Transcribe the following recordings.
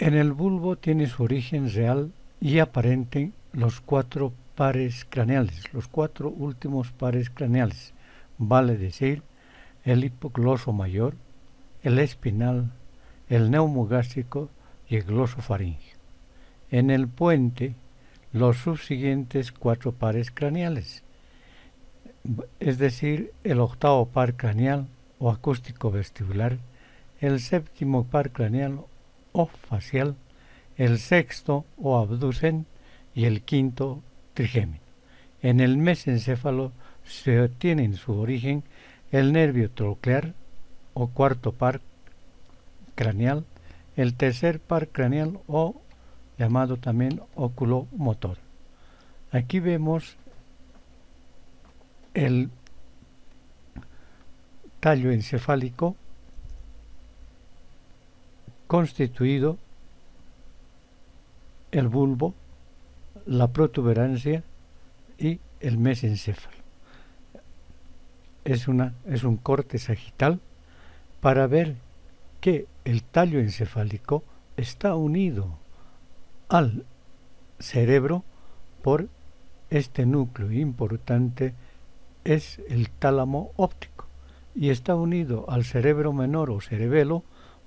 En el bulbo tiene su origen real y aparente los 4 pares craneales, los 4 últimos pares craneales, vale decir, el hipogloso mayor, el espinal, el neumogástrico y el glosofaringeo. En el puente, los subsiguientes 4 pares craneales, es decir, el octavo par craneal o acústico vestibular, el séptimo par craneal o facial, el sexto o abducen y el quinto trigémino. En el mesencéfalo se obtiene en su origen el nervio troclear o cuarto par craneal, el tercer par craneal o llamado también oculomotor. Aquí vemos el tallo encefálico constituido el bulbo, la protuberancia y el mesencéfalo. Es un corte sagital para ver que el tallo encefálico está unido al cerebro por este núcleo importante, es el tálamo óptico, y está unido al cerebro menor o cerebelo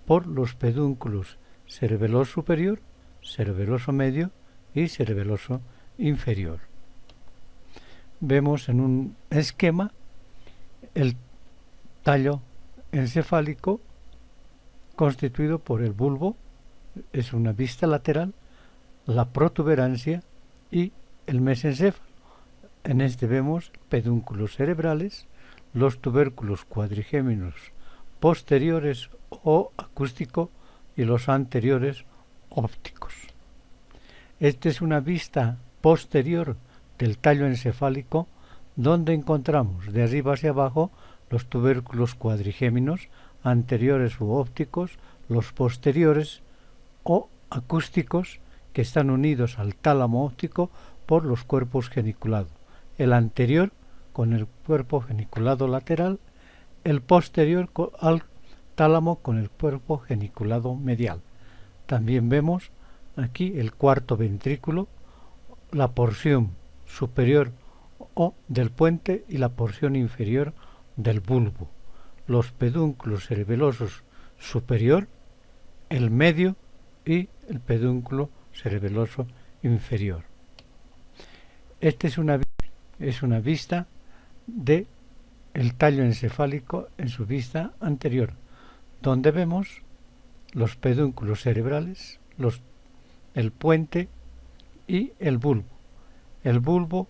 por los pedúnculos cerebeloso superior, cerebeloso medio y cerebeloso inferior. Vemos en un esquema el tallo encefálico constituido por el bulbo, es una vista lateral, la protuberancia y el mesencéfalo. En este vemos pedúnculos cerebrales, los tubérculos cuadrigéminos posteriores o acústico y los anteriores ópticos. Esta es una vista posterior del tallo encefálico donde encontramos de arriba hacia abajo los tubérculos cuadrigéminos anteriores u ópticos, los posteriores o acústicos que están unidos al tálamo óptico por los cuerpos geniculados, el anterior con el cuerpo geniculado lateral, el posterior al tálamo con el cuerpo geniculado medial. También vemos aquí el cuarto ventrículo, la porción superior o del puente y la porción inferior del bulbo, los pedúnculos cerebelosos superior, el medio y el pedúnculo cerebeloso inferior. Esta es una vista de el tallo encefálico en su vista anterior, donde vemos los pedúnculos cerebrales, el puente y el bulbo. El bulbo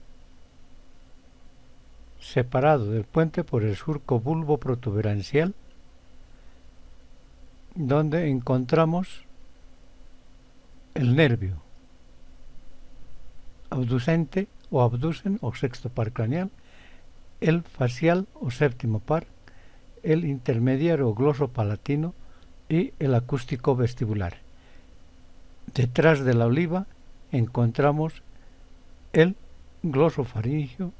separado del puente por el surco bulbo protuberancial, donde encontramos el nervio abducente o abducen o sexto par craneal, el facial o séptimo par, el intermediario glosopalatino y el acústico vestibular. Detrás de la oliva encontramos el glosofaringeo,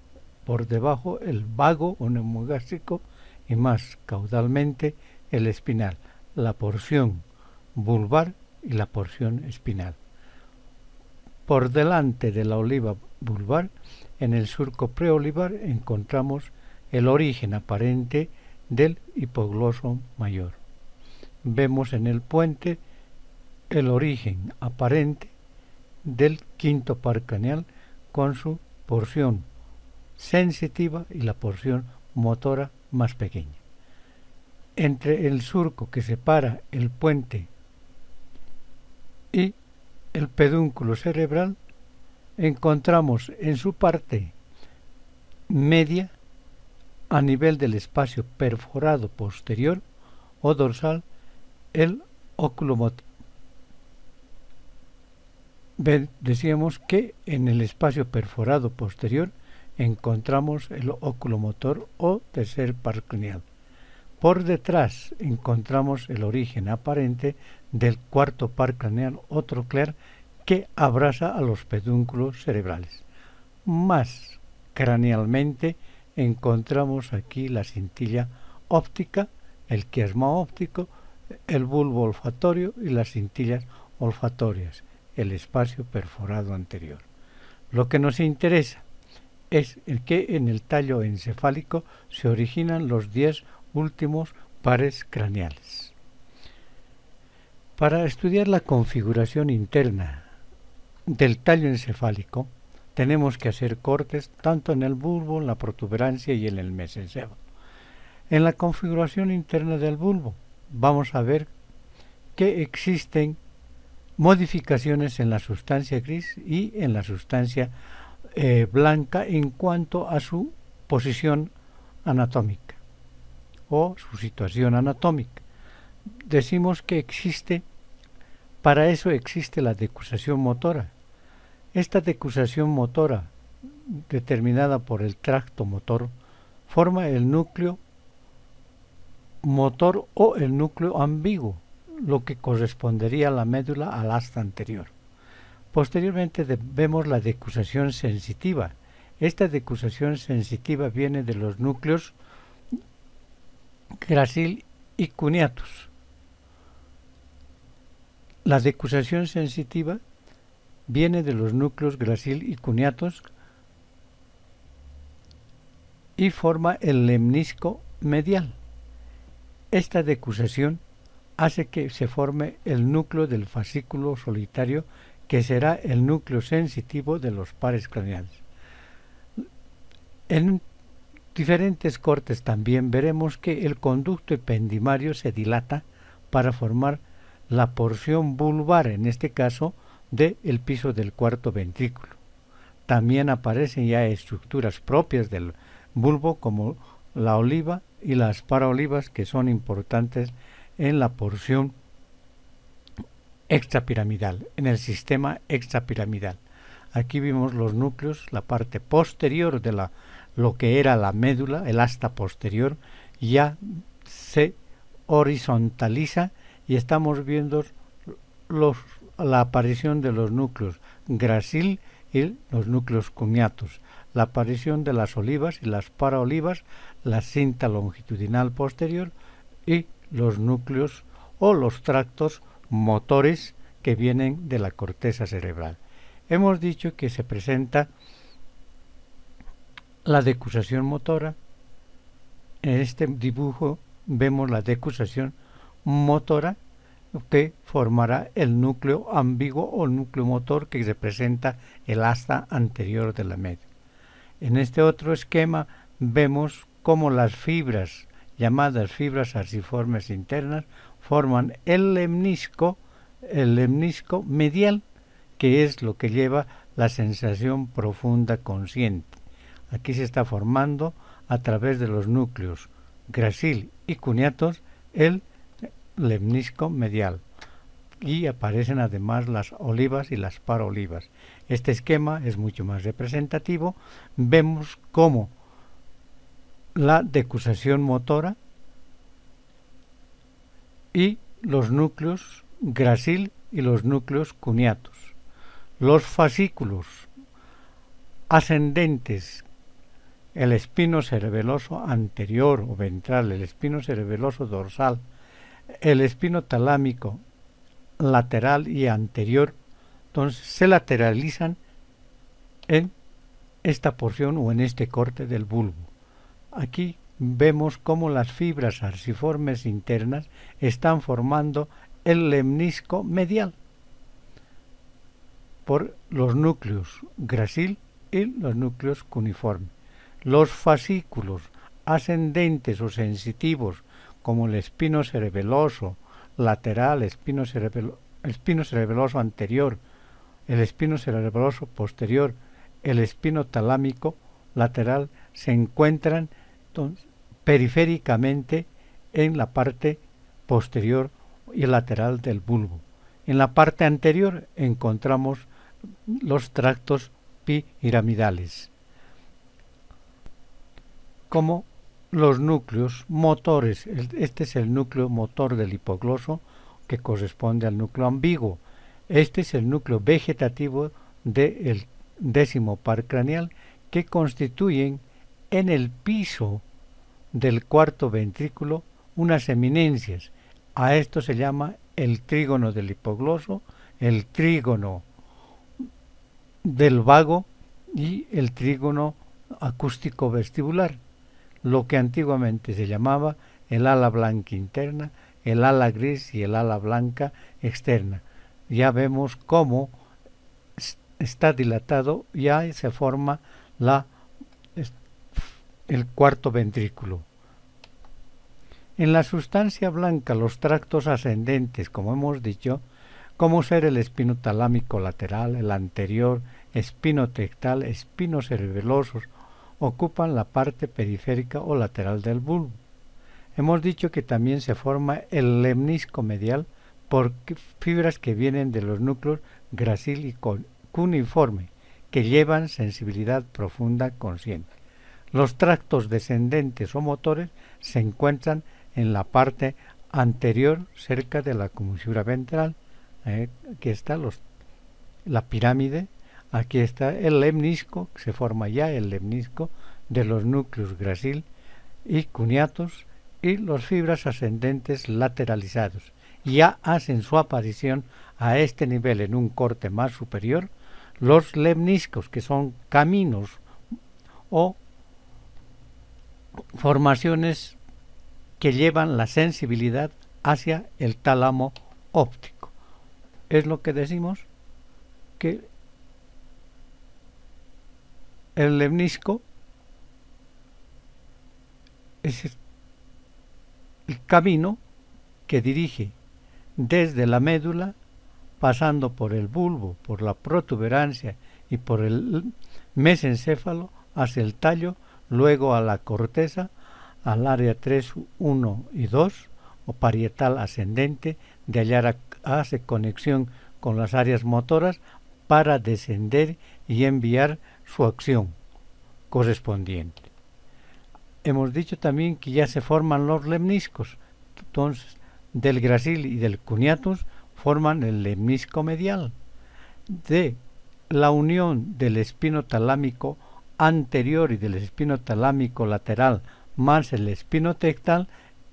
por debajo el vago o neumogástrico y más caudalmente el espinal, la porción vulvar y la porción espinal. Por delante de la oliva vulvar, en el surco preolivar, encontramos el origen aparente del hipogloso mayor. Vemos en el puente el origen aparente del quinto par craneal con su porción sensitiva y la porción motora más pequeña. Entre el surco que separa el puente y el pedúnculo cerebral encontramos en su parte media, a nivel del espacio perforado posterior o dorsal, el oculomotor. Decíamos que en el espacio perforado posterior encontramos el oculomotor o tercer par craneal. Por detrás encontramos el origen aparente del cuarto par craneal o troclear que abraza a los pedúnculos cerebrales. Más cranealmente encontramos aquí la cintilla óptica, el quiasma óptico, el bulbo olfatorio y las cintillas olfatorias, el espacio perforado anterior. Lo que nos interesa es el que en el tallo encefálico se originan los 10 últimos pares craneales. Para estudiar la configuración interna del tallo encefálico, tenemos que hacer cortes tanto en el bulbo, en la protuberancia y en el mesencéfalo. En la configuración interna del bulbo vamos a ver que existen modificaciones en la sustancia gris y en la sustancia blanca en cuanto a su posición anatómica o su situación anatómica. Decimos que para eso existe la decusación motora. Esta decusación motora, determinada por el tracto motor, forma el núcleo motor o el núcleo ambiguo, lo que correspondería a la médula al asta anterior. Posteriormente vemos la decusación sensitiva. Esta decusación sensitiva viene de los núcleos gracil y cuneatus. La decusación sensitiva viene de los núcleos gracil y cuneatus y forma el lemnisco medial. Esta decusación hace que se forme el núcleo del fascículo solitario, que será el núcleo sensitivo de los pares craneales. En diferentes cortes también veremos que el conducto ependimario se dilata para formar la porción vulvar, en este caso del piso del cuarto ventrículo. También aparecen ya estructuras propias del bulbo como la oliva y las paraolivas, que son importantes en la porción extrapiramidal, en el sistema extrapiramidal. Aquí vimos los núcleos, la parte posterior de lo que era la médula, el asta posterior, ya se horizontaliza y estamos viendo la aparición de los núcleos gracil y los núcleos cuneatus, la aparición de las olivas y las paraolivas, la cinta longitudinal posterior y los núcleos o los tractos motores que vienen de la corteza cerebral. Hemos dicho que se presenta la decusación motora. En este dibujo vemos la decusación motora, que formará el núcleo ambiguo o núcleo motor que representa el asta anterior de la médula. En este otro esquema vemos cómo las fibras, llamadas fibras arciformes internas, forman el lemnisco medial, que es lo que lleva la sensación profunda consciente. Aquí se está formando a través de los núcleos gracil y cuneatus el lemnisco medial, y aparecen además las olivas y las paraolivas. Este esquema es mucho más representativo. Vemos cómo la decusación motora y los núcleos gracil y los núcleos cuneatus, los fascículos ascendentes, el espino cerebeloso anterior o ventral, el espino cerebeloso dorsal, el espino talámico lateral y anterior, entonces se lateralizan en esta porción o en este corte del bulbo. Aquí vemos cómo las fibras arciformes internas están formando el lemnisco medial por los núcleos gracil y los núcleos cuneiformes. Los fascículos ascendentes o sensitivos, como el espino cerebeloso lateral, espino cerebeloso anterior, el espino cerebeloso posterior, el espino talámico lateral, se encuentran entonces periféricamente en la parte posterior y lateral del bulbo. En la parte anterior encontramos los tractos piramidales, como los núcleos motores. Este es el núcleo motor del hipogloso, que corresponde al núcleo ambiguo. Este es el núcleo vegetativo del 10º par craneal, que constituyen en el piso del cuarto ventrículo unas eminencias. A esto se llama el trígono del hipogloso, el trígono del vago y el trígono acústico vestibular, lo que antiguamente se llamaba el ala blanca interna, el ala gris y el ala blanca externa. Ya vemos cómo está dilatado, ya se forma el cuarto ventrículo. En la sustancia blanca, los tractos ascendentes, como hemos dicho, como ser el espino talámico lateral, el anterior, espino tectal, espinos cerebelosos, ocupan la parte periférica o lateral del bulbo. Hemos dicho que también se forma el lemnisco medial por fibras que vienen de los núcleos gracil y cuneiforme, que llevan sensibilidad profunda consciente. Los tractos descendentes o motores se encuentran en la parte anterior, cerca de la comisura ventral. Aquí está la pirámide, aquí está el lemnisco, se forma ya el lemnisco de los núcleos gracil y cuneatos, y las fibras ascendentes lateralizados. Ya hacen su aparición a este nivel en un corte más superior los lemniscos, que son caminos o formaciones que llevan la sensibilidad hacia el tálamo óptico. Es lo que decimos que el lemnisco es el camino que dirige desde la médula, pasando por el bulbo, por la protuberancia y por el mesencéfalo hacia el tallo, luego a la corteza, al área 3, 1 y 2 o parietal ascendente. De allá hace conexión con las áreas motoras para descender y enviar su acción correspondiente. Hemos dicho también que ya se forman los lemniscos, entonces del gracil y del cuneatus forman el lemnisco medial. De la unión del espino talámico anterior y del espino talámico lateral más el espino tectal,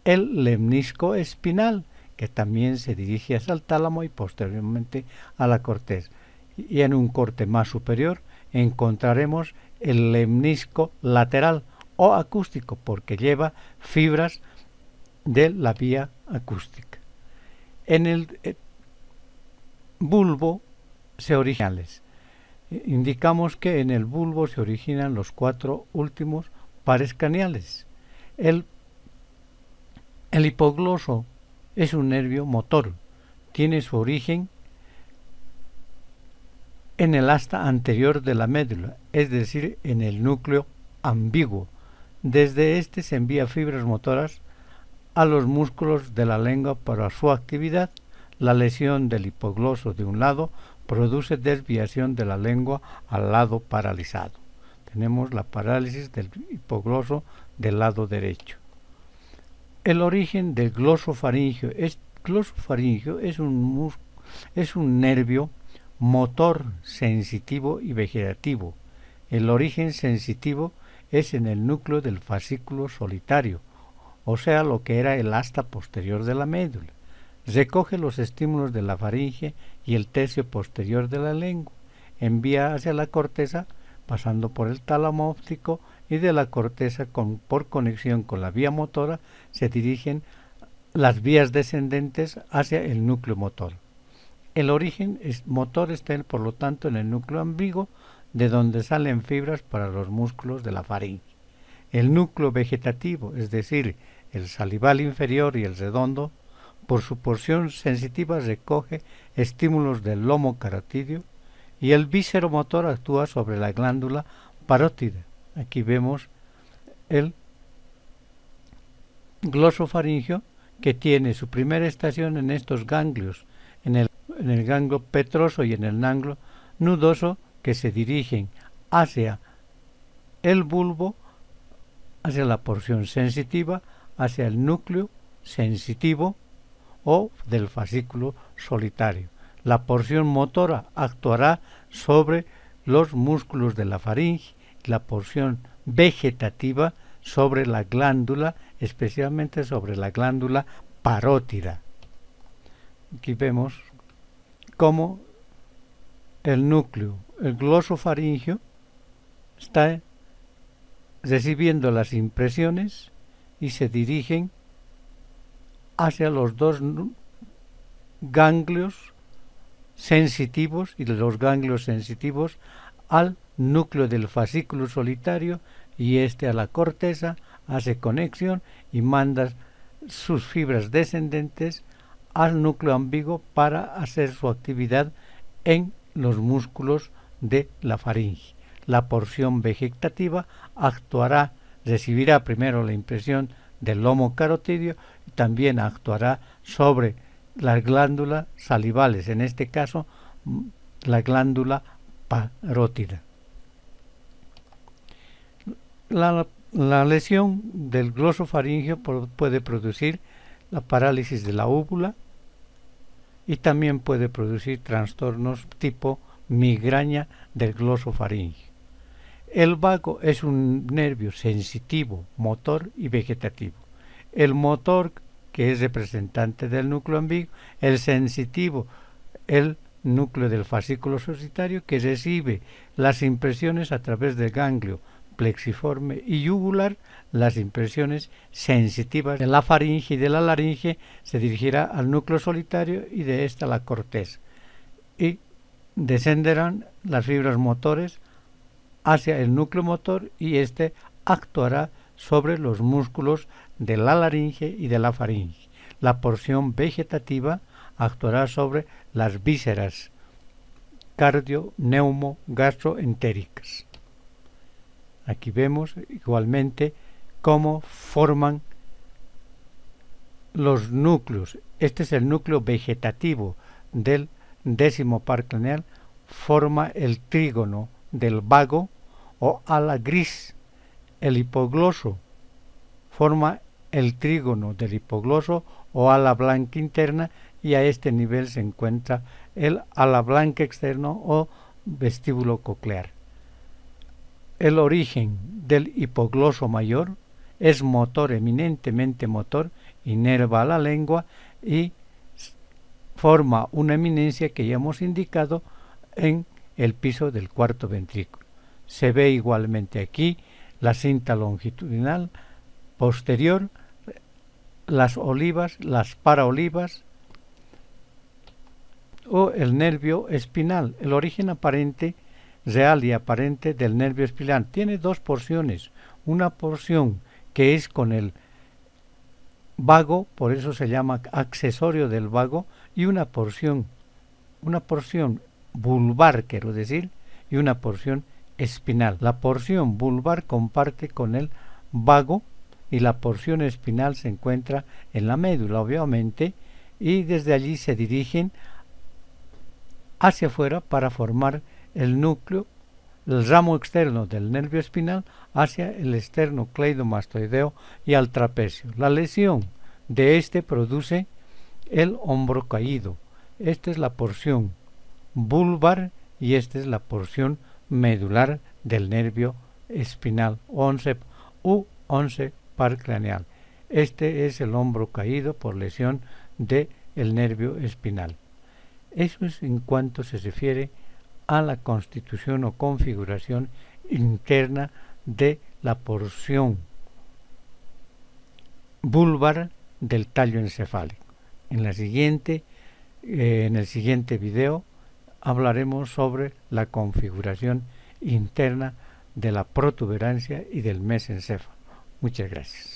el lemnisco espinal, que también se dirige hacia el tálamo y posteriormente a la corteza. Y en un corte más superior encontraremos el lemnisco lateral o acústico, porque lleva fibras de la vía acústica. En el bulbo se originales. Indicamos que en el bulbo se originan los 4 últimos pares craneales. El hipogloso es un nervio motor, tiene su origen en el asta anterior de la médula, es decir, en el núcleo ambiguo. Desde este se envía fibras motoras a los músculos de la lengua para su actividad. La lesión del hipogloso de un lado produce desviación de la lengua al lado paralizado. Tenemos la parálisis del hipogloso del lado derecho. El origen del glosofaringio. Glosofaringio es un nervio motor sensitivo y vegetativo. El origen sensitivo es en el núcleo del fascículo solitario, o sea, lo que era el asta posterior de la médula. Recoge los estímulos de la faringe y el tercio posterior de la lengua. Envía hacia la corteza, pasando por el tálamo óptico, y de la corteza, por conexión con la vía motora, se dirigen las vías descendentes hacia el núcleo motor. El origen motor está, por lo tanto, en el núcleo ambiguo, de donde salen fibras para los músculos de la faringe. El núcleo vegetativo, es decir, el salival inferior y el redondo, por su porción sensitiva recoge estímulos del lomo carotídeo, y el víscero motor actúa sobre la glándula parótida. Aquí vemos el glosofaringio, que tiene su primera estación en estos ganglios, en el ganglio petroso y en el ganglio nudoso, que se dirigen hacia el bulbo, hacia la porción sensitiva, hacia el núcleo sensitivo o del fascículo solitario. La porción motora actuará sobre los músculos de la faringe, la porción vegetativa sobre la glándula, especialmente sobre la glándula parótida. Aquí vemos cómo el núcleo, el glosofaringio, está recibiendo las impresiones y se dirigen hacia los dos ganglios sensitivos, y los ganglios sensitivos al núcleo del fascículo solitario, y a la corteza, hace conexión y manda sus fibras descendentes al núcleo ambiguo para hacer su actividad en los músculos de la faringe. La porción vegetativa recibirá primero la impresión del lomo carotidio y también actuará sobre las glándulas salivales, en este caso la glándula parótida. La lesión del glosofaringio puede producir la parálisis de la úvula y también puede producir trastornos tipo migraña del glosofaringio. El vago es un nervio sensitivo, motor y vegetativo. El motor, que es representante del núcleo ambiguo; el sensitivo, el núcleo del fascículo solitario, que recibe las impresiones a través del ganglio plexiforme y yugular. Las impresiones sensitivas de la faringe y de la laringe se dirigirá al núcleo solitario y de esta a la corteza, y descenderán las fibras motores hacia el núcleo motor, y actuará sobre los músculos de la laringe y de la faringe. La porción vegetativa actuará sobre las vísceras cardio, neumo, gastroentéricas. Aquí vemos igualmente cómo forman los núcleos. Este es el núcleo vegetativo del 10º par craneal. Forma el trígono del vago o ala gris. El hipogloso forma el trígono del hipogloso o ala blanca interna, y a este nivel se encuentra el ala blanca externo o vestíbulo coclear. El origen del hipogloso mayor es motor, eminentemente motor, inerva a la lengua y forma una eminencia que ya hemos indicado en el piso del cuarto ventrículo. Se ve igualmente aquí la cinta longitudinal posterior, las olivas, las paraolivas o el nervio espinal. El origen aparente, real y aparente del nervio espinal tiene dos porciones: una porción que es con el vago, por eso se llama accesorio del vago, y una porción vulvar, quiero decir, y una porción espinal. La porción vulvar comparte con el vago y la porción espinal se encuentra en la médula, obviamente, y desde allí se dirigen hacia afuera para formar el núcleo, el ramo externo del nervio espinal hacia el esternocleidomastoideo y al trapecio. La lesión de produce el hombro caído. Esta es la porción vulvar y esta es la porción medular del nervio espinal 11 par craneal. Este es el hombro caído por lesión del nervio espinal. Eso es en cuanto se refiere a la constitución o configuración interna de la porción vulvar del tallo encefálico. En el siguiente video hablaremos sobre la configuración interna de la protuberancia y del mesencéfalo. Muchas gracias.